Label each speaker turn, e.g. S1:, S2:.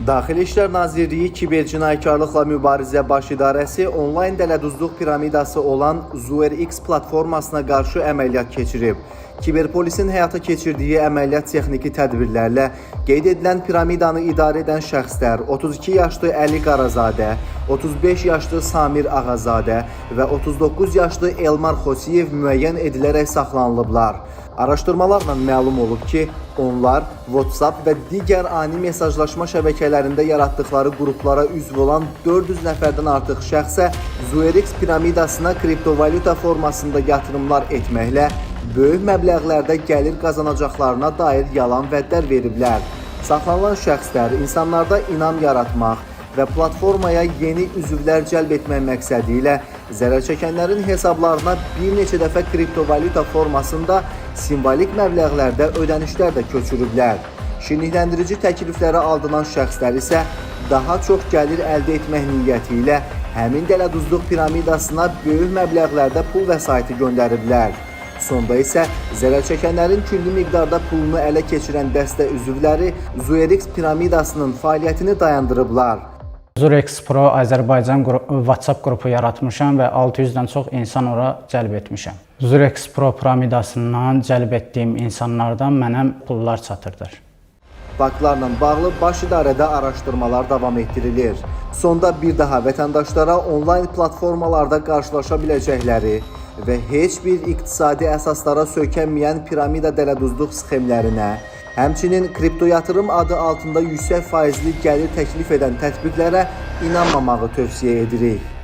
S1: Daxili İşlər Nazirliyi Kibercinaykarlıqla Mübarizə Baş İdarəsi onlayn dələduzluq piramidası olan ZuerX platformasına qarşı əməliyyat keçirib. Kiberpolisin həyata keçirdiyi əməliyyat texniki tədbirlərlə qeyd edilən piramidanı idarə edən şəxslər 32 yaşlı Əli Qarazadə, 35 yaşlı Samir Ağazadə və 39 yaşlı Elmar Xosiyev müəyyən edilərək saxlanılıblar. Araşdırmalarla məlum olub ki, onlar WhatsApp və digər ani mesajlaşma şəbəkələrində yaratdıqları qruplara üzv olan 400 nəfərdən artıq şəxsə ZuerX piramidasına kriptovalyuta formasında yatırımlar etməklə böyük məbləğlərdə gəlir qazanacaqlarına dair yalan vədlər veriblər. Saxlanılan şəxslər insanlarda inam yaratmaq və platformaya yeni üzvlər cəlb etmək məqsədi ilə zərər çəkənlərin hesablarına bir neçə dəfə kriptovalyuta formasında simvolik məbləğlərdə ödənişlər də köçürüblər. Şirinlikləndirici təklifləri aldınan şəxslər isə daha çox gəlir əldə etmək niyyəti ilə həmin dələduzluq piramidasına böyük məbləğlərdə pul vəsaiti göndəriblər. Sonda isə zərər çəkənlərin külli miqdarda pulunu ələ keçirən dəstə üzvləri ZuerX piramidasının fəaliyyətini dayandırıblar.
S2: ZuerX Pro Azərbaycan WhatsApp qrupu yaratmışam və 600-dən çox insan ora cəlb etmişəm. ZuerX Pro piramidasından cəlb etdiyim insanlardan mənə pullar çatırdır.
S1: Faktlarla bağlı baş idarədə araşdırmalar davam etdirilir. Sonda bir daha vətəndaşlara onlayn platformalarda qarşılaşa biləcəkləri və heç bir iqtisadi əsaslara söykənməyən piramida dələduzluq sxemlərinə, həmçinin kripto yatırım adı altında yüksək faizli gəlir təklif edən tətbiqlərə inanmamağı tövsiyə edirik.